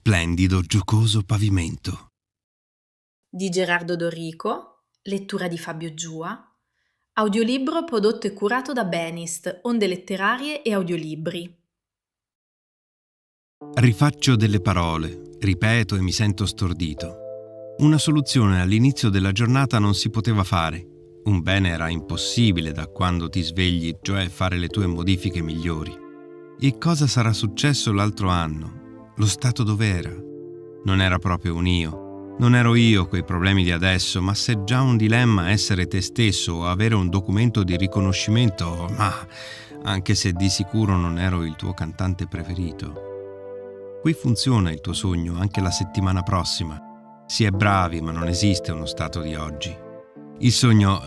splendido, giocoso pavimento. Di Gerardo Dorico, lettura di Fabio Giua, audiolibro prodotto e curato da Benist, Onde Letterarie e Audiolibri. Rifaccio delle parole, ripeto e mi sento stordito. Una soluzione all'inizio della giornata non si poteva fare. Un bene era impossibile da quando ti svegli, cioè fare le tue modifiche migliori. E cosa sarà successo l'altro anno? Lo stato dov'era? Non era proprio un io. Non ero io coi problemi di adesso, ma se già un dilemma essere te stesso o avere un documento di riconoscimento, ma anche se di sicuro non ero il tuo cantante preferito. Qui funziona il tuo sogno anche la settimana prossima. Si è bravi, ma non esiste uno stato di oggi. Il sogno,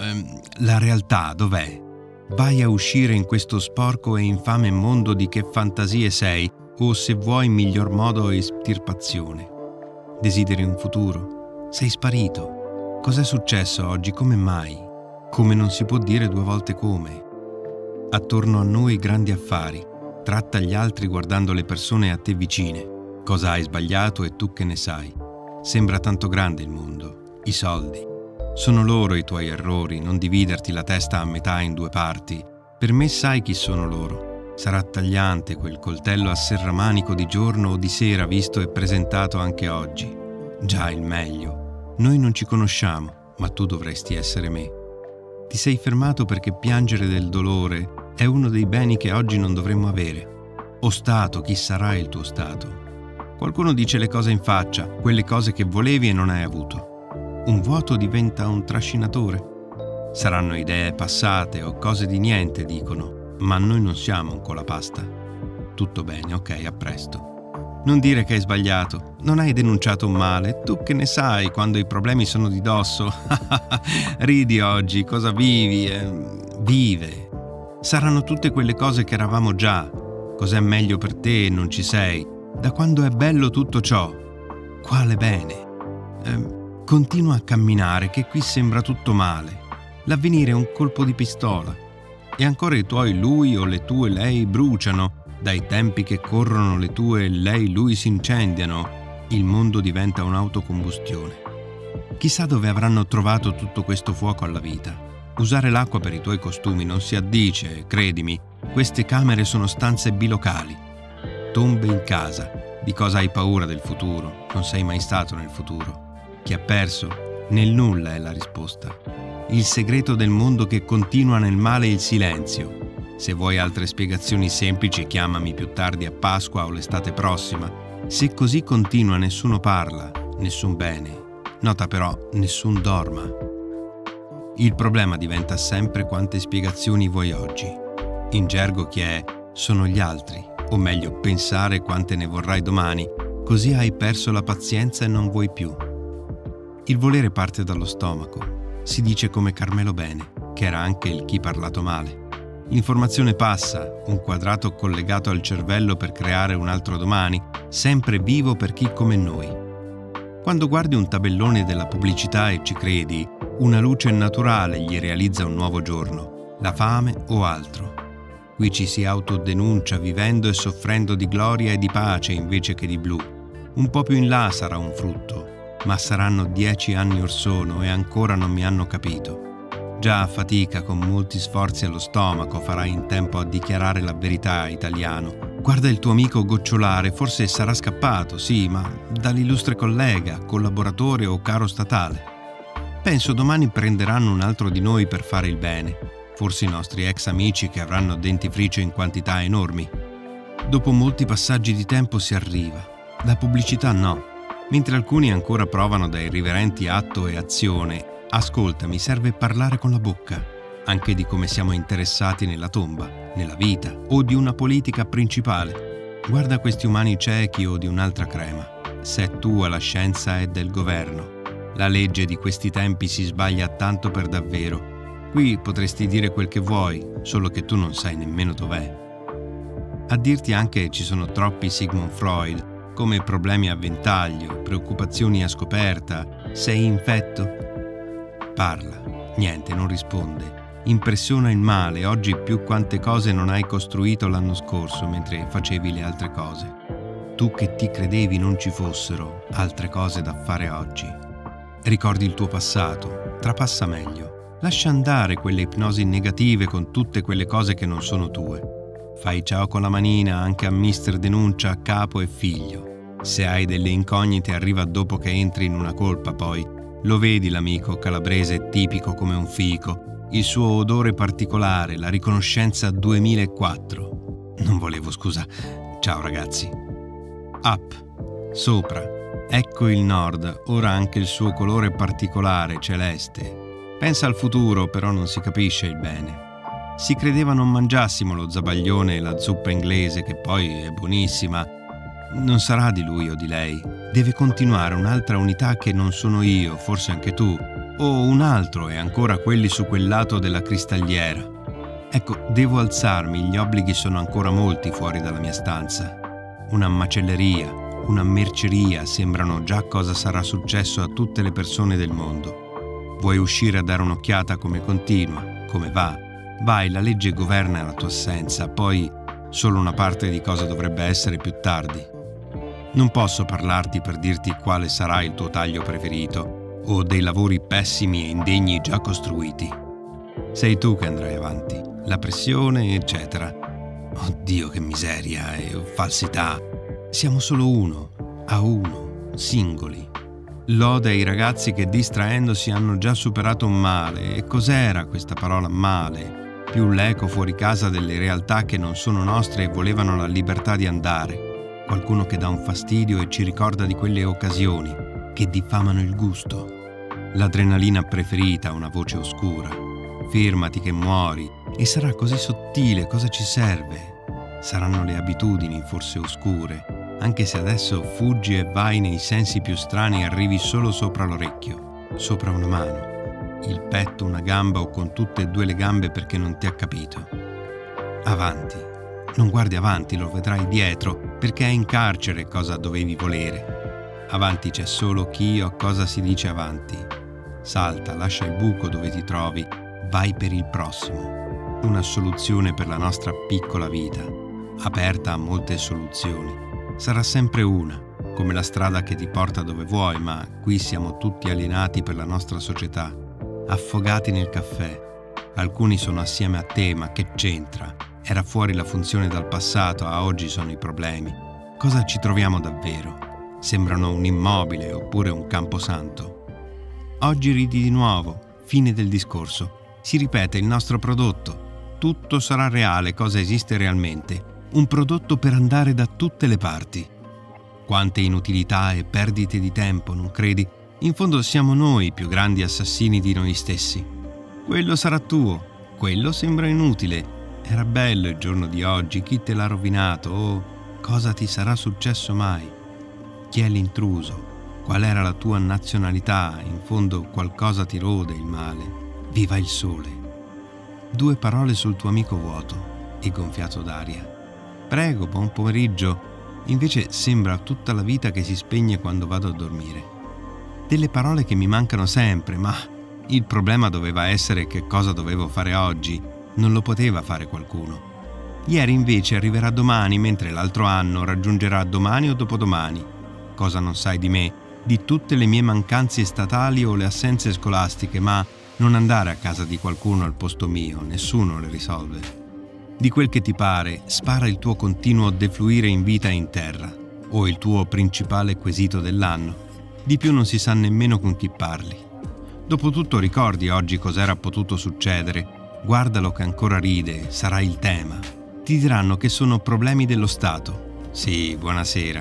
la realtà dov'è? Vai a uscire in questo sporco e infame mondo di che fantasie sei, o se vuoi in miglior modo estirpazione. Desideri un futuro? Sei sparito. Cos'è successo oggi? Come mai? Come non si può dire due volte come? Attorno a noi grandi affari. Tratta gli altri guardando le persone a te vicine. Cosa hai sbagliato e tu che ne sai? Sembra tanto grande il mondo. I soldi. Sono loro i tuoi errori, non dividerti la testa a metà in due parti. Per me sai chi sono loro. Sarà tagliante quel coltello a serramanico di giorno o di sera visto e presentato anche oggi. Già il meglio. Noi non ci conosciamo, ma tu dovresti essere me. Ti sei fermato perché piangere del dolore è uno dei beni che oggi non dovremmo avere. O stato, chi sarà il tuo stato? Qualcuno dice le cose in faccia, quelle cose che volevi e non hai avuto. Un vuoto diventa un trascinatore. Saranno idee passate o cose di niente, dicono, ma noi non siamo un colapasta. Tutto bene, ok, a presto. Non dire che hai sbagliato, non hai denunciato un male, tu che ne sai quando i problemi sono di dosso? Ridi oggi, cosa vivi? Vive. Saranno tutte quelle cose che eravamo già. Cos'è meglio per te e non ci sei? Da quando è bello tutto ciò? Quale bene? Continua a camminare che qui sembra tutto male. L'avvenire è un colpo di pistola. E ancora i tuoi lui o le tue lei bruciano. Dai tempi che corrono le tue lei lui si incendiano. Il mondo diventa un'autocombustione. Chissà dove avranno trovato tutto questo fuoco alla vita. Usare l'acqua per i tuoi costumi non si addice, credimi. Queste camere sono stanze bilocali. Tombe in casa. Di cosa hai paura del futuro? Non sei mai stato nel futuro. Chi ha perso? Nel nulla è la risposta. Il segreto del mondo che continua nel male è il silenzio. Se vuoi altre spiegazioni semplici, chiamami più tardi a Pasqua o l'estate prossima. Se così continua, nessuno parla, nessun bene. Nota però, nessun dorma. Il problema diventa sempre quante spiegazioni vuoi oggi. In gergo chi è? Sono gli altri. O meglio, pensare quante ne vorrai domani, così hai perso la pazienza e non vuoi più. Il volere parte dallo stomaco. Si dice come Carmelo Bene, che era anche il chi parlato male. L'informazione passa, un quadrato collegato al cervello per creare un altro domani, sempre vivo per chi come noi. Quando guardi un tabellone della pubblicità e ci credi, una luce naturale gli realizza un nuovo giorno, la fame o altro. Qui ci si autodenuncia vivendo e soffrendo di gloria e di pace invece che di blu. Un po' più in là sarà un frutto, ma saranno 10 anni or sono e ancora non mi hanno capito. Già a fatica, con molti sforzi allo stomaco, farai in tempo a dichiarare la verità, italiano. Guarda il tuo amico gocciolare, forse sarà scappato, sì, ma dall'illustre collega, collaboratore o caro statale. Penso domani prenderanno un altro di noi per fare il bene. Forse i nostri ex amici che avranno dentifricio in quantità enormi. Dopo molti passaggi di tempo si arriva. La pubblicità no. Mentre alcuni ancora provano da irriverenti atto e azione, ascolta, mi serve parlare con la bocca, anche di come siamo interessati nella tomba, nella vita o di una politica principale. Guarda questi umani ciechi o di un'altra crema. Se è tua la scienza è del governo. La legge di questi tempi si sbaglia tanto per davvero. Qui potresti dire quel che vuoi, solo che tu non sai nemmeno dov'è. A dirti anche ci sono troppi Sigmund Freud, come problemi a ventaglio, preoccupazioni a scoperta, sei infetto? Parla, niente, non risponde. Impressiona il male, oggi più quante cose non hai costruito l'anno scorso mentre facevi le altre cose. tu che ti credevi non ci fossero altre cose da fare oggi. Ricordi il tuo passato, trapassa meglio. Lascia andare quelle ipnosi negative con tutte quelle cose che non sono tue. Fai ciao con la manina anche a mister denuncia capo e figlio. Se hai delle incognite arriva dopo che entri in una colpa poi. Lo vedi l'amico calabrese tipico come un fico, il suo odore particolare, la riconoscenza 2004. Non volevo, scusa. Ciao ragazzi. Up, sopra, ecco il nord, ora anche il suo colore particolare, celeste. Pensa al futuro, però non si capisce il bene. Si credeva non mangiassimo lo zabaglione e la zuppa inglese, che poi è buonissima. Non sarà di lui o di lei. Deve continuare un'altra unità che non sono io, forse anche tu, o un altro e ancora quelli su quel lato della cristalliera. Ecco, devo alzarmi, gli obblighi sono ancora molti fuori dalla mia stanza. Una macelleria, una merceria sembrano già cosa sarà successo a tutte le persone del mondo. Vuoi uscire a dare un'occhiata come continua, come va? Vai, la legge governa la tua assenza, poi solo una parte di cosa dovrebbe essere più tardi. Non posso parlarti per dirti quale sarà il tuo taglio preferito o dei lavori pessimi e indegni già costruiti. Sei tu che andrai avanti, la pressione, eccetera. Oddio, che miseria e falsità. Siamo solo uno, a uno, singoli. Lode ai ragazzi che distraendosi hanno già superato un male. E cos'era questa parola male? Più l'eco fuori casa delle realtà che non sono nostre e volevano la libertà di andare. Qualcuno che dà un fastidio e ci ricorda di quelle occasioni che diffamano il gusto. L'adrenalina preferita, una voce oscura. Fermati che muori. E sarà così sottile, cosa ci serve? Saranno le abitudini, forse oscure, anche se adesso fuggi e vai nei sensi più strani e arrivi solo sopra l'orecchio, sopra una mano. Il petto, una gamba o con tutte e due le gambe perché non ti ha capito. Avanti. Non guardi avanti, lo vedrai dietro, perché è in carcere cosa dovevi volere. Avanti c'è solo chi o cosa si dice avanti. Salta, lascia il buco dove ti trovi, vai per il prossimo. Una soluzione per la nostra piccola vita, aperta a molte soluzioni. Sarà sempre una, come la strada che ti porta dove vuoi, ma qui siamo tutti alienati per la nostra società. Affogati nel caffè. Alcuni sono assieme a te, ma che c'entra? Era fuori la funzione dal passato, a oggi sono i problemi. Cosa ci troviamo davvero? Sembrano un immobile oppure un camposanto. Oggi ridi di nuovo, fine del discorso. Si ripete il nostro prodotto. Tutto sarà reale, cosa esiste realmente. Un prodotto per andare da tutte le parti. Quante inutilità e perdite di tempo, non credi? In fondo siamo noi i più grandi assassini di noi stessi. Quello sarà tuo, quello sembra inutile. Era bello il giorno di oggi, chi te l'ha rovinato? Oh, cosa ti sarà successo mai? Chi è l'intruso? Qual era la tua nazionalità? In fondo qualcosa ti rode il male. Viva il sole. 2 parole sul tuo amico vuoto e gonfiato d'aria. Prego, buon pomeriggio. Invece sembra tutta la vita che si spegne quando vado a dormire. Delle parole che mi mancano sempre, ma il problema doveva essere che cosa dovevo fare oggi. Non lo poteva fare qualcuno. Ieri invece arriverà domani, mentre l'altro anno raggiungerà domani o dopodomani. Cosa non sai di me? Di tutte le mie mancanze statali o le assenze scolastiche, ma non andare a casa di qualcuno al posto mio, nessuno le risolve. Di quel che ti pare, spara il tuo continuo defluire in vita e in terra, o il tuo principale quesito dell'anno. Di più non si sa nemmeno con chi parli. Dopotutto ricordi oggi cos'era potuto succedere? Guardalo che ancora ride, sarà il tema. Ti diranno che sono problemi dello Stato. Sì, buonasera.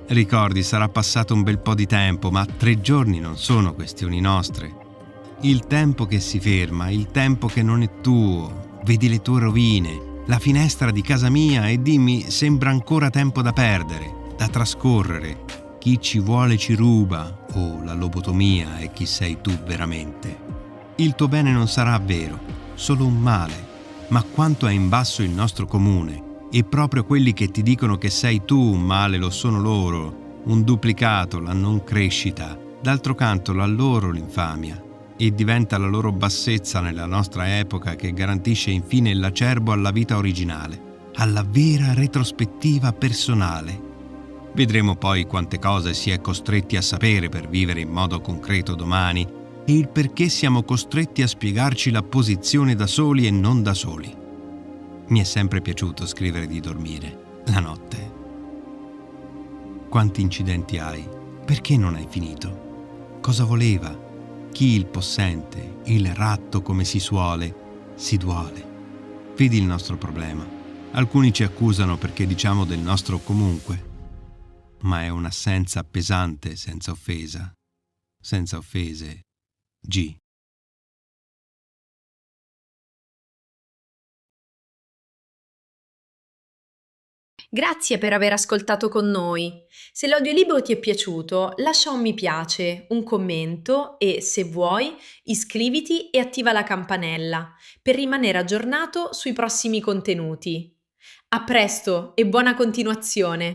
Ricordi, sarà passato un bel po' di tempo, ma 3 giorni non sono questioni nostre. Il tempo che si ferma, il tempo che non è tuo. Vedi le tue rovine, la finestra di casa mia e dimmi, sembra ancora tempo da perdere, da trascorrere. Chi ci vuole ci ruba, o la lobotomia è chi sei tu veramente. Il tuo bene non sarà vero, solo un male. Ma quanto è in basso il nostro comune, e proprio quelli che ti dicono che sei tu un male lo sono loro, un duplicato, la non crescita, d'altro canto la loro l'infamia, e diventa la loro bassezza nella nostra epoca che garantisce infine l'acerbo alla vita originale, alla vera retrospettiva personale. Vedremo poi quante cose si è costretti a sapere per vivere in modo concreto domani e il perché siamo costretti a spiegarci la posizione da soli e non da soli. Mi è sempre piaciuto scrivere di dormire, la notte. Quanti incidenti hai? Perché non hai finito? Cosa voleva? Chi il possente, il ratto come si suole, si duole. Vedi il nostro problema. Alcuni ci accusano perché diciamo del nostro comunque, ma è un'assenza pesante senza offesa. Senza offese. G. Grazie per aver ascoltato con noi. Se l'audiolibro ti è piaciuto, lascia un mi piace, un commento e, se vuoi, iscriviti e attiva la campanella per rimanere aggiornato sui prossimi contenuti. A presto e buona continuazione!